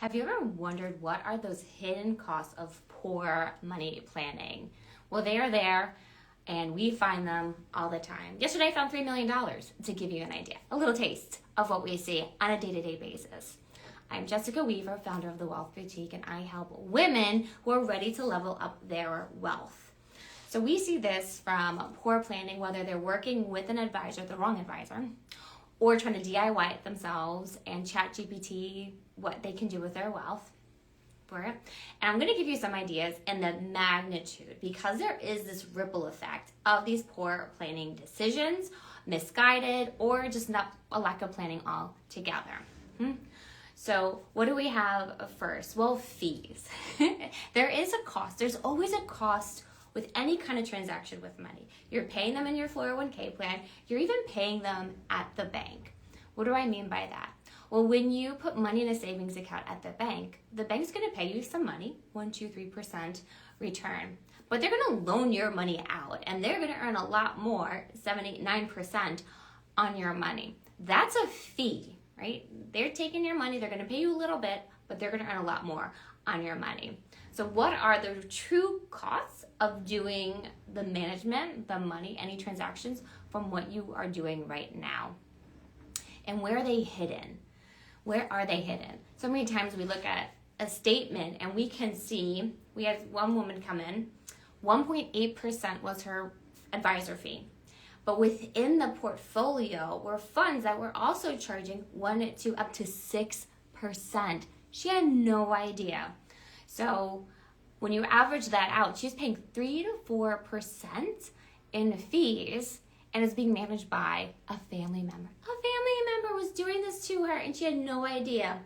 Have you ever wondered what are those hidden costs of poor money planning? Well, they are there, and we find them all the time. Yesterday, I found $3 million to give you an idea, a little taste of what we see on a day-to-day basis. I'm Jessica Weaver, founder of The Wealth Boutique, and I help women who are ready to level up their wealth. So we see this from poor planning, whether they're working with an advisor, the wrong advisor, or trying to DIY it themselves and ChatGPT what they can do with their wealth for it. And I'm going to give you some ideas and the magnitude, because there is this ripple effect of these poor planning decisions, misguided, or just not a lack of planning altogether. So what do we have first? Well, fees. There is a cost. There's always a cost with any kind of transaction with money. You're paying them in your 401k plan. You're even paying them at the bank. What do I mean by that? Well, when you put money in a savings account at the bank's going to pay you some money, 1%, 2%, 3% return. But they're going to loan your money out, and they're going to earn a lot more, 7, 8, 9% on your money. That's a fee, right? They're taking your money. They're going to pay you a little bit, but they're going to earn a lot more on your money. So what are the true costs of doing the management, the money, any transactions from what you are doing right now? And where are they hidden? Where are they hidden? So many times we look at a statement and we can see, we had one woman come in, 1.8% was her advisor fee. But within the portfolio were funds that were also charging 1 to up to 6%. She had no idea. So when you average that out, she's paying 3 to 4% in fees, and is being managed by a family member. A family member was doing this to her, and she had no idea.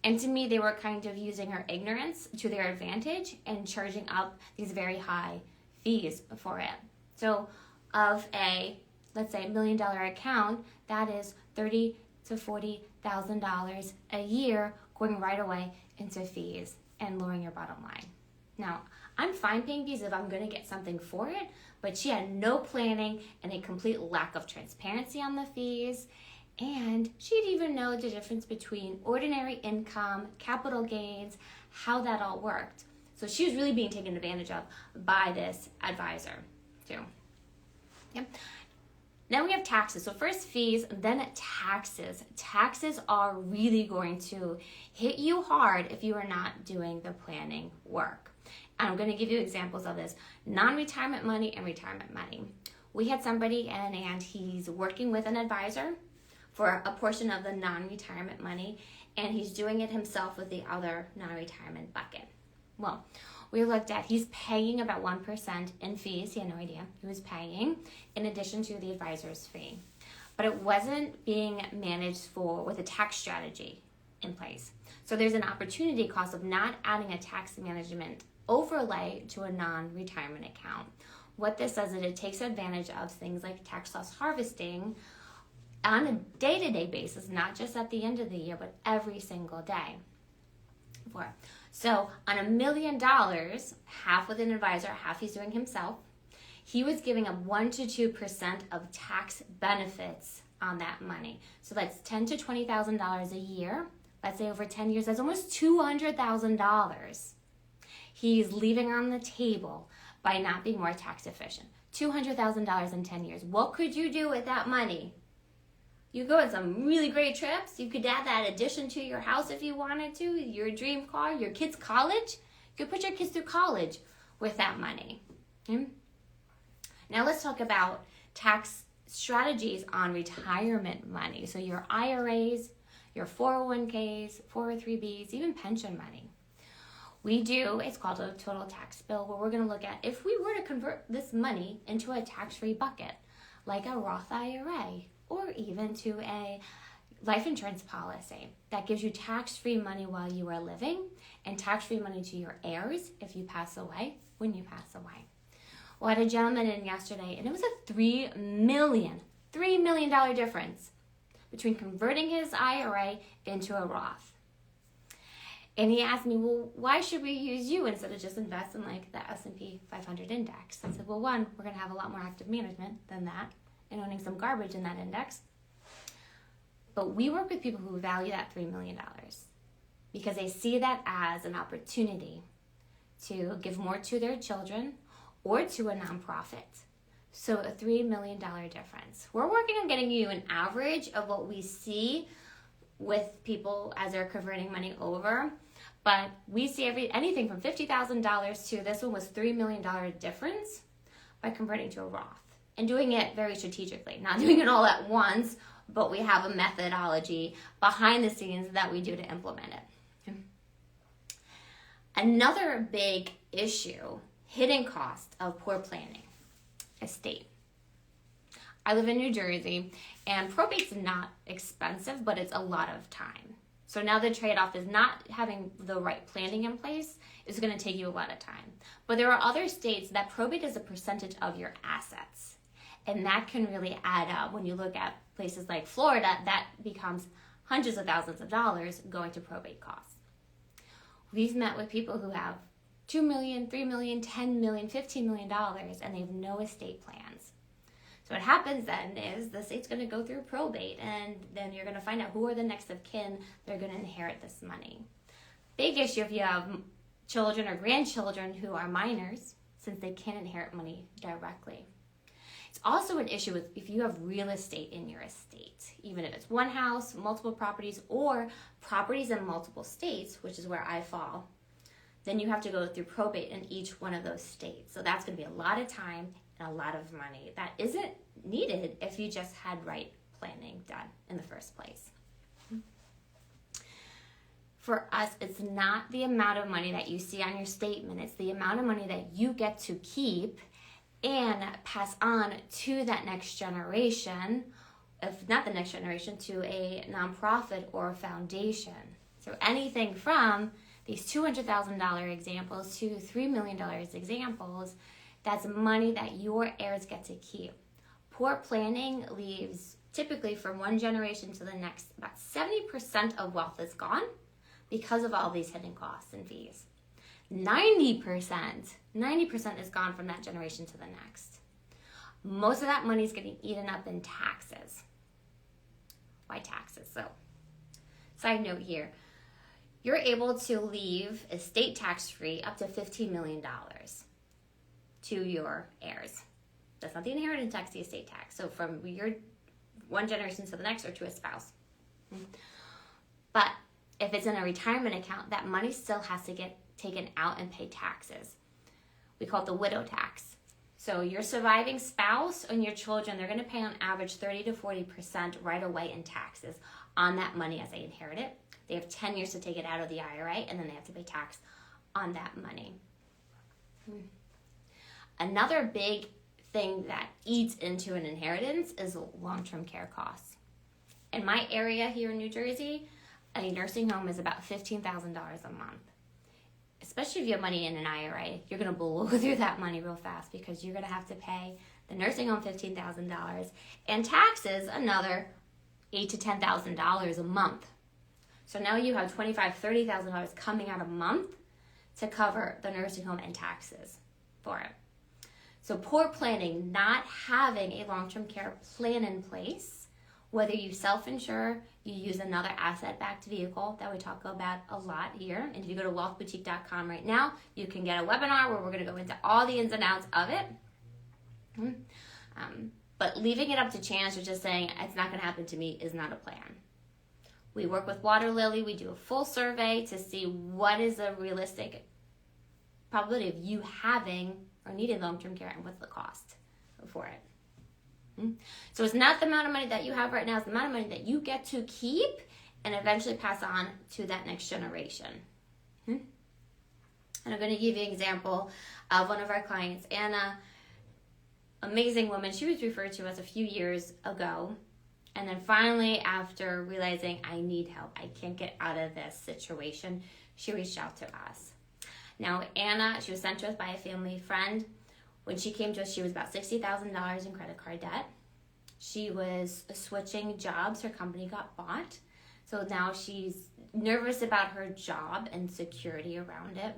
And to me, they were kind of using her ignorance to their advantage and charging up these very high fees for it. So of a, let's say, $1 million account, that is $30,000 to $40,000 a year going right away into fees and lowering your bottom line. Now, I'm fine paying fees if I'm going to get something for it, but she had no planning and a complete lack of transparency on the fees. And she didn't even know the difference between ordinary income, capital gains, how that all worked. So she was really being taken advantage of by this advisor too. Yep. Now we have taxes. So first fees, then taxes. Taxes are really going to hit you hard if you are not doing the planning work. And I'm going to give you examples of this. Non-retirement money and retirement money. We had somebody in and he's working with an advisor for a portion of the non-retirement money, and he's doing it himself with the other non-retirement bucket. Well, we looked at, he's paying about 1% in fees. He had no idea he was paying in addition to the advisor's fee. But it wasn't being managed with a tax strategy in place. So there's an opportunity cost of not adding a tax management overlay to a non-retirement account. What this does is it takes advantage of things like tax loss harvesting on a day-to-day basis, not just at the end of the year, but every single day. So on $1 million, half with an advisor, half he's doing himself, he was giving up 1 to 2% of tax benefits on that money. So that's $10,000 to $20,000 a year. Let's say over 10 years, that's almost $200,000. He's leaving on the table by not being more tax efficient. $200,000 in 10 years. What could you do with that money? You go on some really great trips. You could add that addition to your house if you wanted to, your dream car, your kids' college. You could put your kids through college with that money. Okay? Now let's talk about tax strategies on retirement money. So your IRAs, your 401ks, 403bs, even pension money. It's called a total tax bill, where we're going to look at if we were to convert this money into a tax-free bucket, like a Roth IRA, or even to a life insurance policy that gives you tax-free money while you are living and tax-free money to your heirs if you pass away, when you pass away. Well, I had a gentleman in yesterday, and it was a $3 million difference between converting his IRA into a Roth. And he asked me, well, why should we use you instead of just invest in like the S&P 500 index? I said, well, one, we're going to have a lot more active management than that and owning some garbage in that index. But we work with people who value that $3 million. because they see that as an opportunity to give more to their children or to a nonprofit. So a $3 million difference. We're working on getting you an average of what we see with people as they're converting money over. But we see anything from $50,000 to this one was $3 million difference by converting to a Roth. And doing it very strategically, not doing it all at once, but we have a methodology behind the scenes that we do to implement it. Another big issue, hidden cost of poor planning, estate. I live in New Jersey, and probate's not expensive, but it's a lot of time. So now the trade-off is not having the right planning in place is going to take you a lot of time. But there are other states that probate is a percentage of your assets. And that can really add up. When you look at places like Florida, that becomes hundreds of thousands of dollars going to probate costs. We've met with people who have $2 million, $3 million, $10 million, $15 million, and they have no estate plans. So what happens then is the state's going to go through probate, and then you're going to find out who are the next of kin that are going to inherit this money. Big issue if you have children or grandchildren who are minors, since they can't inherit money directly. It's also an issue with if you have real estate in your estate, even if it's one house, multiple properties, or properties in multiple states, which is where I fall. Then you have to go through probate in each one of those states. So that's going to be a lot of time and a lot of money. That isn't needed if you just had right planning done in the first place. For us, it's not the amount of money that you see on your statement. It's the amount of money that you get to keep and pass on to that next generation, if not the next generation, to a nonprofit or a foundation. So anything from these $200,000 examples to $3 million examples, that's money that your heirs get to keep. Poor planning leaves, typically from one generation to the next, about 70% of wealth is gone because of all these hidden costs and fees. 90% is gone from that generation to the next. Most of that money is getting eaten up in taxes. Why taxes? So, side note here, you're able to leave estate tax-free up to $15 million to your heirs. That's not the inheritance tax, the estate tax. So from your one generation to the next or to a spouse. But if it's in a retirement account, that money still has to get taken out and pay taxes. We call it the widow tax. So your surviving spouse and your children, they're going to pay on average 30 to 40% right away in taxes on that money as they inherit it. They have 10 years to take it out of the IRA, and then they have to pay tax on that money. Another big thing that eats into an inheritance is long-term care costs. In my area here in New Jersey, a nursing home is about $15,000 a month. Especially if you have money in an IRA, you're going to blow through that money real fast because you're going to have to pay the nursing home $15,000 and taxes another $8,000 to $10,000 a month. So now you have $25,000, $30,000 coming out a month to cover the nursing home and taxes for it. So poor planning, not having a long-term care plan in place, whether you self-insure, you use another asset-backed vehicle that we talk about a lot here. And if you go to wealthboutique.com right now, you can get a webinar where we're going to go into all the ins and outs of it. But leaving it up to chance or just saying it's not going to happen to me is not a plan. We work with Water Lily. We do a full survey to see what is a realistic probability of you having or needing long-term care and what's the cost for it. So it's not the amount of money that you have right now, it's the amount of money that you get to keep and eventually pass on to that next generation. And I'm going to give you an example of one of our clients, Anna, amazing woman. She was referred to us a few years ago. And then finally, after realizing I need help, I can't get out of this situation, she reached out to us. Now, Anna, she was sent to us by a family friend. When she came to us, she was about $60,000 in credit card debt. She was switching jobs. Her company got bought. So now she's nervous about her job and security around it.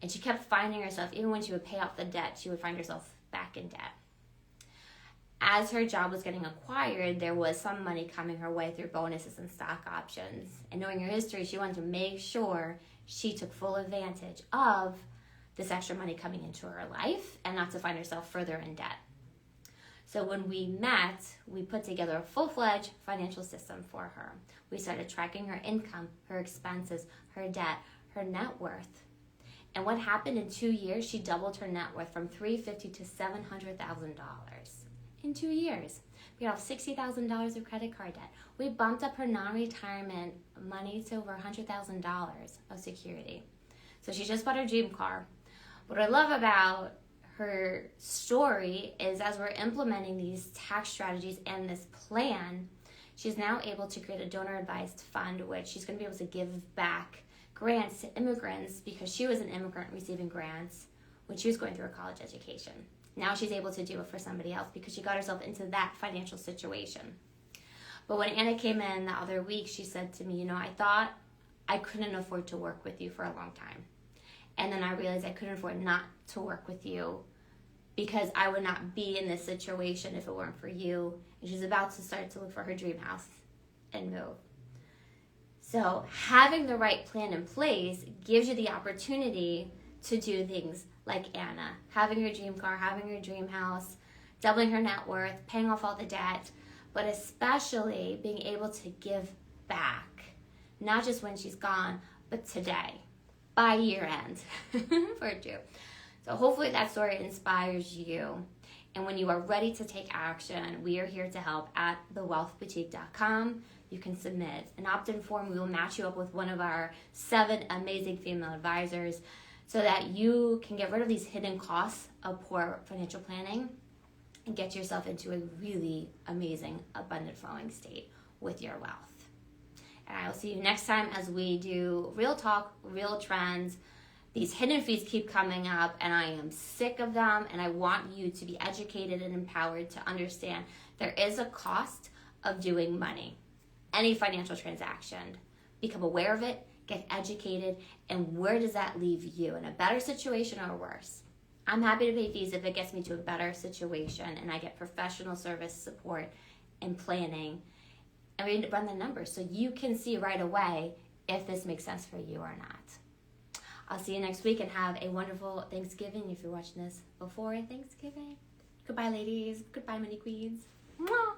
And she kept finding herself, even when she would pay off the debt, she would find herself back in debt. as her job was getting acquired, there was some money coming her way through bonuses and stock options. And knowing her history, she wanted to make sure she took full advantage of this extra money coming into her life and not to find herself further in debt. So when we met, we put together a full-fledged financial system for her. We started tracking her income, her expenses, her debt, her net worth. And what happened in 2 years, she doubled her net worth from $350,000 to $700,000 in 2 years. We got off $60,000 of credit card debt. We bumped up her non-retirement money to over $100,000 of security. So she just bought her dream car. What I love about her story is as we're implementing these tax strategies and this plan, she's now able to create a donor-advised fund, which she's going to be able to give back grants to immigrants because she was an immigrant receiving grants when she was going through a college education. Now she's able to do it for somebody else because she got herself into that financial situation. But when Anna came in the other week, she said to me, I thought I couldn't afford to work with you for a long time. And then I realized I couldn't afford not to work with you because I would not be in this situation if it weren't for you. And she's about to start to look for her dream house and move. So having the right plan in place gives you the opportunity to do things like Anna, having her dream car, having her dream house, doubling her net worth, paying off all the debt, but especially being able to give back, not just when she's gone, but today, by year end, for two. So hopefully that story inspires you. And when you are ready to take action, we are here to help at thewealthboutique.com. You can submit an opt-in form. We will match you up with one of our 7 amazing female advisors so that you can get rid of these hidden costs of poor financial planning and get yourself into a really amazing, abundant flowing state with your wealth. And I will see you next time as we do real talk, real trends. These hidden fees keep coming up and I am sick of them, and I want you to be educated and empowered to understand there is a cost of doing money. Any financial transaction. Become aware of it, get educated, and where does that leave you? In a better situation or worse? I'm happy to pay fees if it gets me to a better situation and I get professional service support and planning. And we run the numbers so you can see right away if this makes sense for you or not. I'll see you next week and have a wonderful Thanksgiving if you're watching this before Thanksgiving. Goodbye, ladies. Goodbye, mini queens. Mwah!